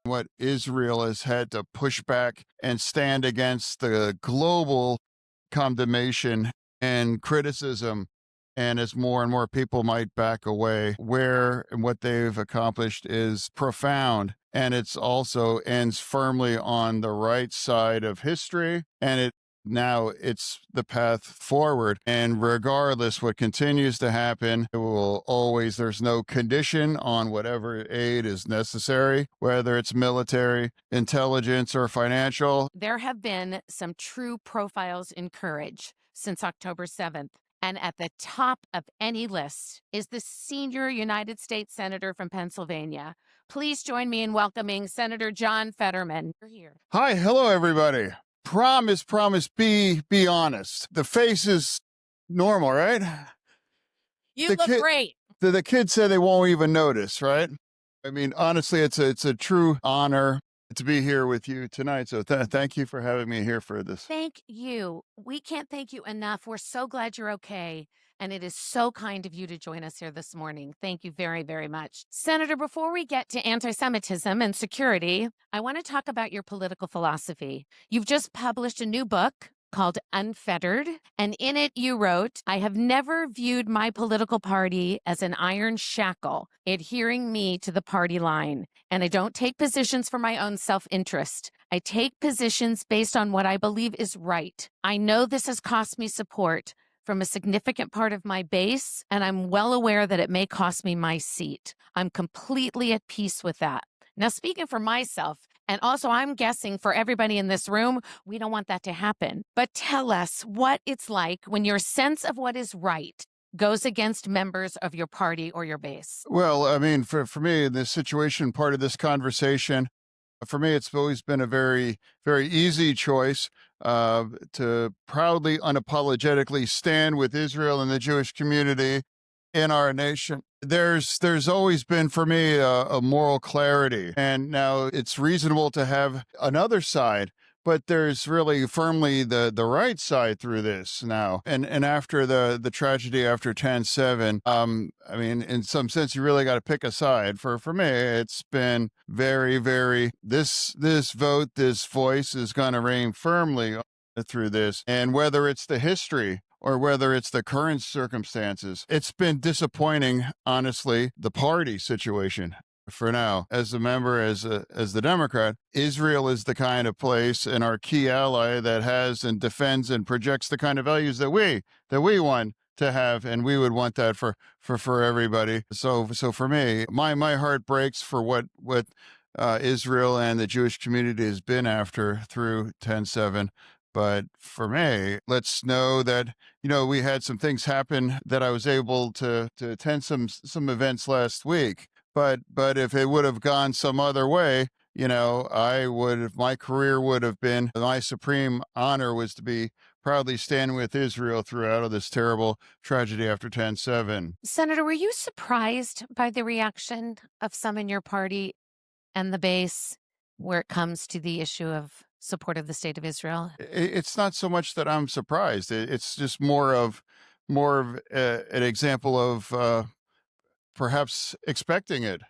what Israel has had to push back and stand against the global condemnation and criticism. And as more and more people might back away, where and what they've accomplished is profound. And it's also ends firmly on the right side of history. And now it's the path forward. And regardless what continues to happen, it will always, there's no condition on whatever aid is necessary, whether it's military, intelligence, or financial. There have been some true profiles in courage since October 7th. And at the top of any list is the senior United States Senator from Pennsylvania. Please join me in welcoming Senator John Fetterman. You're here. Hi, hello, everybody. Promise, be honest. The face is normal, right? You look great. The kids say they won't even notice, right? I mean, honestly, it's a true honor to be here with you tonight. So thank you for having me here for this. Thank you. We can't thank you enough. We're so glad you're okay. And it is so kind of you to join us here this morning. Thank you very, very much. Senator, before we get to anti-Semitism and security, I want to talk about your political philosophy. You've just published a new book called Unfettered, and in it you wrote, "I have never viewed my political party as an iron shackle adhering me to the party line, and I don't take positions for my own self-interest. I take positions based on what I believe is right. I know this has cost me support from a significant part of my base, and I'm well aware that it may cost me my seat. I'm completely at peace with that." Now, speaking for myself, and also I'm guessing for everybody in this room, we don't want that to happen. But tell us what it's like when your sense of what is right goes against members of your party or your base. Well, I mean, for me, in this situation, part of this conversation, for me, it's always been a very, very easy choice to proudly, unapologetically stand with Israel and the Jewish community in our nation. There's always been for me a moral clarity, and now it's reasonable to have another side, but there's really firmly the right side through this now. And after the tragedy after 10/7, I mean, in some sense, you really got to pick a side. For me, it's been very, very this vote, this voice is going to reign firmly through this, and whether it's the history or whether it's the current circumstances, it's been disappointing, honestly, the party situation. For now, as a member, as the Democrat, Israel is the kind of place and our key ally that has and defends and projects the kind of values that we want to have, and we would want that for everybody. So for me, my heart breaks for what Israel and the Jewish community has been after through 10/7. But for me, let's know that, we had some things happen that I was able to attend some events last week. But if it would have gone some other way, my career would have been, my supreme honor was to be proudly standing with Israel throughout this terrible tragedy after 10/7. Senator, were you surprised by the reaction of some in your party and the base where it comes to the issue of support of the state of Israel? It's not so much that I'm surprised. It's just more of an example of perhaps expecting it.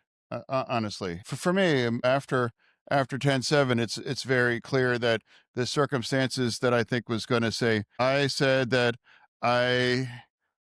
Honestly, for me, after 10/7, it's very clear that the circumstances that I think was going to say. I said that I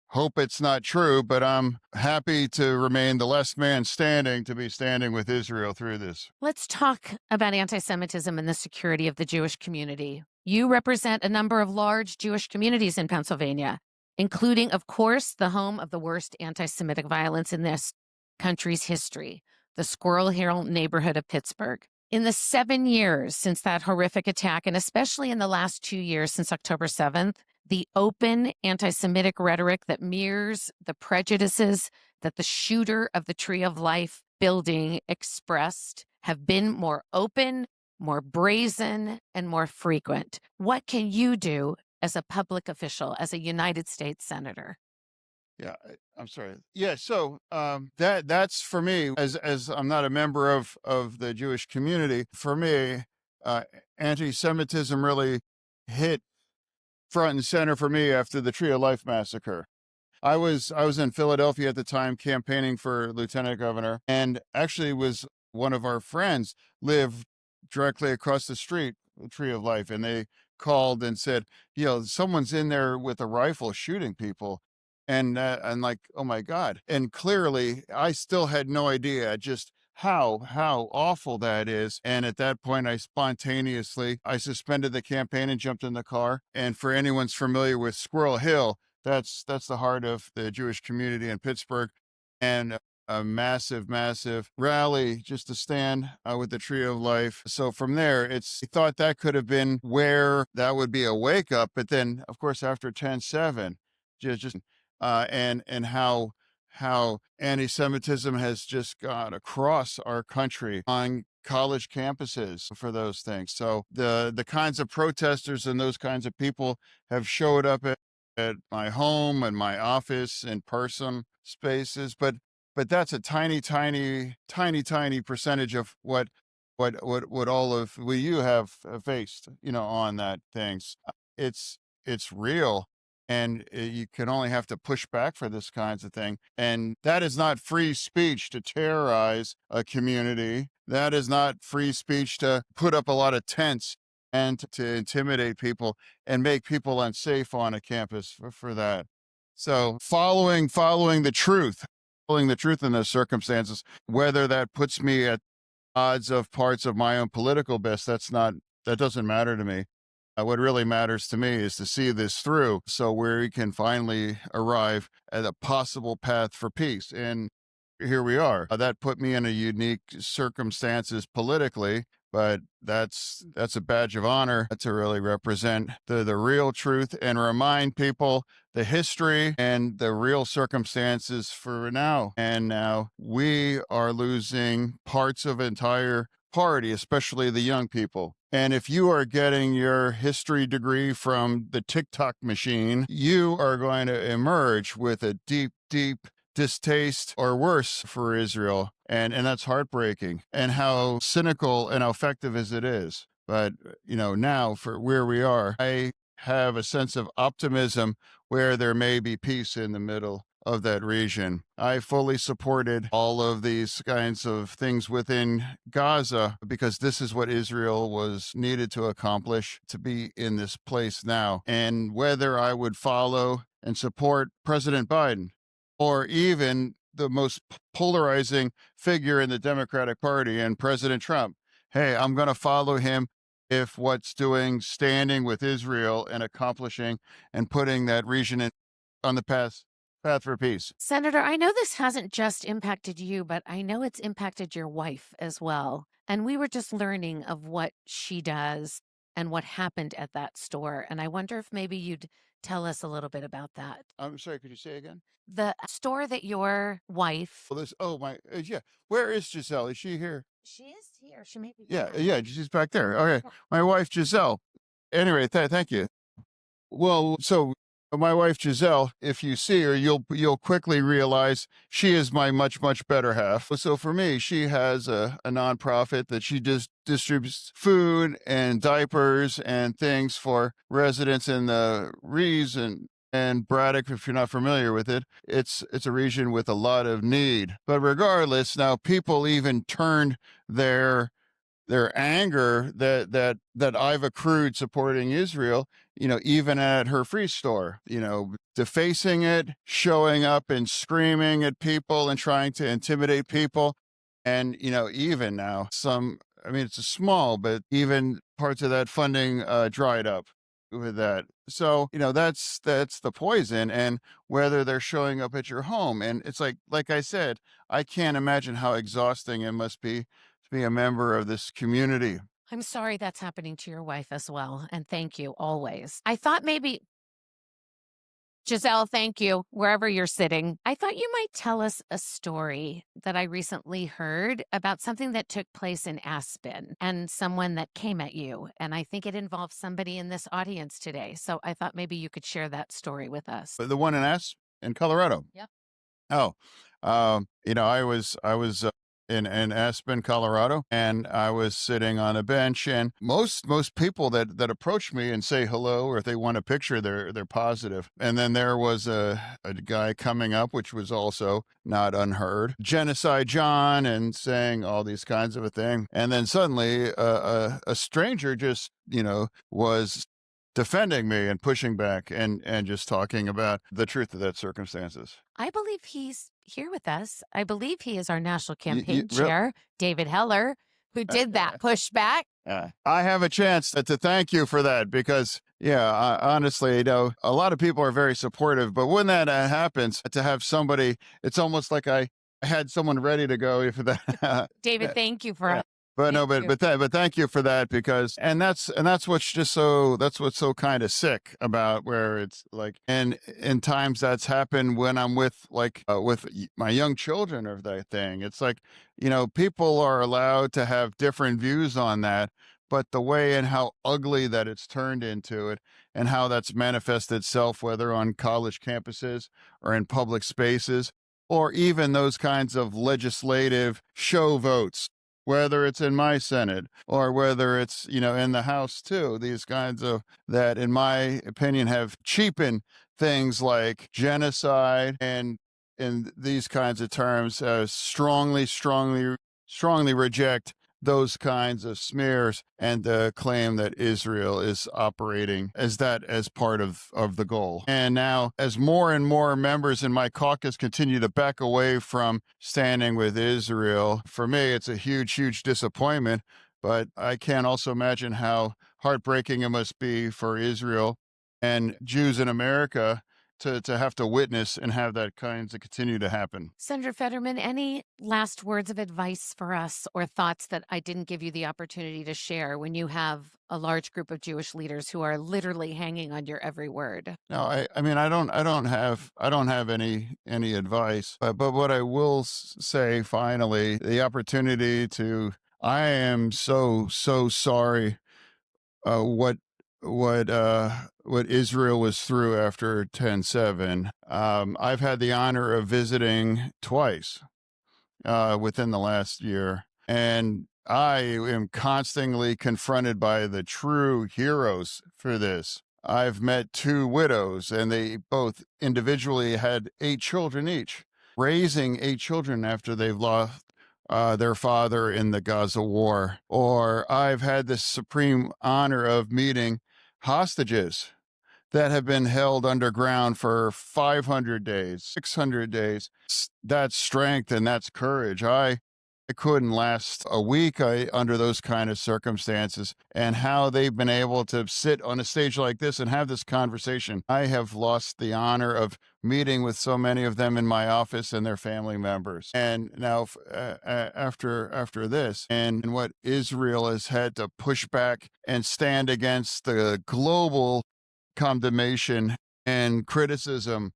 hope it's not true, but I'm happy to remain the last man standing, to be standing with Israel through this. Let's talk about anti-Semitism and the security of the Jewish community. You represent a number of large Jewish communities in Pennsylvania, including, of course, the home of the worst anti-Semitic violence in this country's history, the Squirrel Hill neighborhood of Pittsburgh. In the 7 years since that horrific attack, and especially in the last 2 years since October 7th, the open anti-Semitic rhetoric that mirrors the prejudices that the shooter of the Tree of Life building expressed have been more open, more brazen, and more frequent. What can you do as a public official, as a United States Senator? Yeah, I'm sorry. Yeah, so that's for me, as I'm not a member of the Jewish community. For me, anti-Semitism really hit front and center for me after the Tree of Life massacre. I was in Philadelphia at the time campaigning for lieutenant governor, and actually was one of our friends lived directly across the street, the Tree of Life, and they called and said, someone's in there with a rifle shooting people. And like, oh my God. And clearly I still had no idea just how awful that is. And at that point, I suspended the campaign and jumped in the car. And for anyone's familiar with Squirrel Hill, that's the heart of the Jewish community in Pittsburgh. And a massive rally just to stand with the Tree of Life. So from there, I thought that could have been where that would be a wake up. But then, of course, after 10/7, just and how anti-Semitism has just gone across our country on college campuses for those things. So the kinds of protesters and those kinds of people have showed up at my home and my office in person spaces, but that's a tiny percentage of what all of we you have faced, on that things. It's real, and you can only have to push back for this kinds of thing. And that is not free speech to terrorize a community. That is not free speech to put up a lot of tents and to intimidate people and make people unsafe on a campus for that. So following the truth, following the truth in those circumstances, whether that puts me at odds of parts of my own political best, that doesn't matter to me. What really matters to me is to see this through so we can finally arrive at a possible path for peace. And here we are. That put me in a unique circumstances politically, but that's a badge of honor to really represent the real truth and remind people the history and the real circumstances for now. And now we are losing parts of entire party, especially the young people. And if you are getting your history degree from the TikTok machine, you are going to emerge with a deep distaste or worse for Israel. And that's heartbreaking, and how cynical and how effective as it is. But, now for where we are, I have a sense of optimism where there may be peace in the middle of that region. I fully supported all of these kinds of things within Gaza because this is what Israel was needed to accomplish to be in this place now. And whether I would follow and support President Biden or even the most polarizing figure in the Democratic Party and President Trump, hey, I'm going to follow him if what's doing standing with Israel and accomplishing and putting that region on the path for peace. Senator, I know this hasn't just impacted you, but I know it's impacted your wife as well. And we were just learning of what she does and what happened at that store. And I wonder if maybe you'd tell us a little bit about that. I'm sorry, could you say again? The store that your wife. Well, yeah. Where is Giselle? Is she here? She is here. She may be. Yeah, she's back there. Okay. My wife, Giselle. Anyway, thank you. Well, so my wife Giselle, if you see her, you'll quickly realize she is my much better half. So for me, she has a nonprofit that she just distributes food and diapers and things for residents in the region. And Braddock, if you're not familiar with it, it's a region with a lot of need. But regardless, now people even turned their anger that I've accrued supporting Israel, even at her free store, defacing it, showing up and screaming at people and trying to intimidate people. And, even now it's a small, but even parts of that funding dried up with that. So, that's the poison, and whether they're showing up at your home. And it's like I said, I can't imagine how exhausting it must be a member of this community. I'm sorry that's happening to your wife as well. And thank you always. I thought maybe, Giselle, thank you, wherever you're sitting. I thought you might tell us a story that I recently heard about something that took place in Aspen and someone that came at you. And I think it involves somebody in this audience today. So I thought maybe you could share that story with us. The one in Colorado. Yep. Oh, I was in Aspen, Colorado, and I was sitting on a bench, and most people that approach me and say hello, or if they want a picture, they're positive. And then there was a guy coming up, which was also not unheard, Genocide John, and saying all these kinds of a thing. And then suddenly a stranger just, was defending me and pushing back and just talking about the truth of that circumstances. I believe he's here with us. I believe he is our national campaign real- chair, David Heller, who did that pushback. I have a chance to thank you for that because, honestly, a lot of people are very supportive, but when that happens, to have somebody, it's almost like I had someone ready to go if that. David, thank you for Yeah. But no, Thank you. but thank you for that because, and that's what's so kind of sick about where it's like, and in times that's happened when I'm with my young children or that thing. It's like, people are allowed to have different views on that, but the way and how ugly that it's turned into it and how that's manifested itself, whether on college campuses or in public spaces, or even those kinds of legislative show votes, whether it's in my Senate or whether it's, in the House too, these kinds of that, in my opinion, have cheapened things like genocide and in these kinds of terms, strongly reject those kinds of smears and claim that Israel is operating as part of the goal. And now, as more and more members in my caucus continue to back away from standing with Israel, for me, it's a huge disappointment. But I can also imagine how heartbreaking it must be for Israel and Jews in America to have to witness and have that kind of continue to happen. Senator Fetterman, any last words of advice for us or thoughts that I didn't give you the opportunity to share when you have a large group of Jewish leaders who are literally hanging on your every word? No, I mean, I don't have any advice, but what I will say finally, the opportunity to, I am so sorry what Israel was through after 10/7. I've had the honor of visiting twice within the last year, and I am constantly confronted by the true heroes for this. I've met two widows, and they both individually had 8 children each, raising 8 children after they've lost their father in the Gaza war. Or I've had the supreme honor of meeting hostages that have been held underground for 500 days, 600 days. That's strength and that's courage. I couldn't last a week under those kind of circumstances, and how they've been able to sit on a stage like this and have this conversation. I have lost the honor of meeting with so many of them in my office and their family members. And now after this and what Israel has had to push back and stand against the global condemnation and criticism,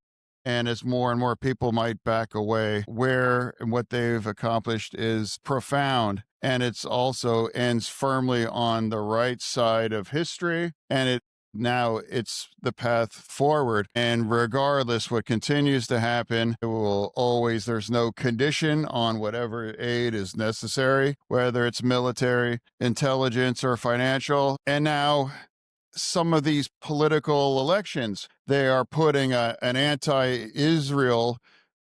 and as more and more people might back away, where and what they've accomplished is profound. And it's also ends firmly on the right side of history. And it's the path forward. And regardless what continues to happen, it will always, there's no condition on whatever aid is necessary, whether it's military, intelligence, or financial. And now, some of these political elections, they are putting an anti-Israel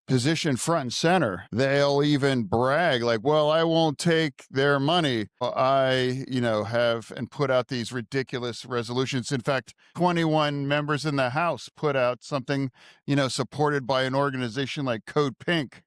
position front and center. They'll even brag like, well, I won't take their money. I, have and put out these ridiculous resolutions. In fact, 21 members in the House put out something, supported by an organization like Code Pink.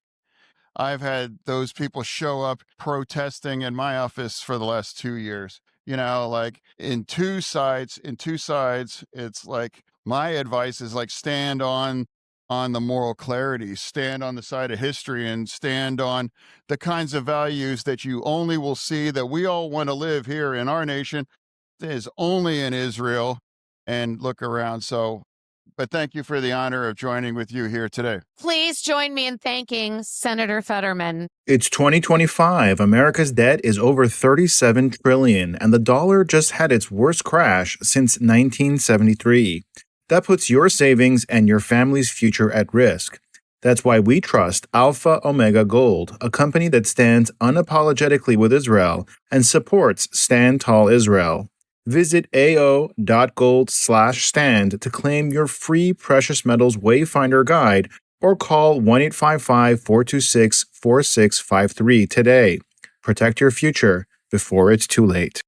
I've had those people show up protesting in my office for the last 2 years. Like in two sides, it's like my advice is like stand on the moral clarity, stand on the side of history, and stand on the kinds of values that you only will see that we all want to live here in our nation is only in Israel, and look around. But thank you for the honor of joining with you here today. Please join me in thanking Senator Fetterman. It's 2025. America's debt is over $37 trillion, and the dollar just had its worst crash since 1973. That puts your savings and your family's future at risk. That's why we trust Alpha Omega Gold, a company that stands unapologetically with Israel and supports Stand Tall Israel. Visit ao.gold/stand to claim your free precious metals wayfinder guide or call 1-855-426-4653 today. Protect your future before it's too late.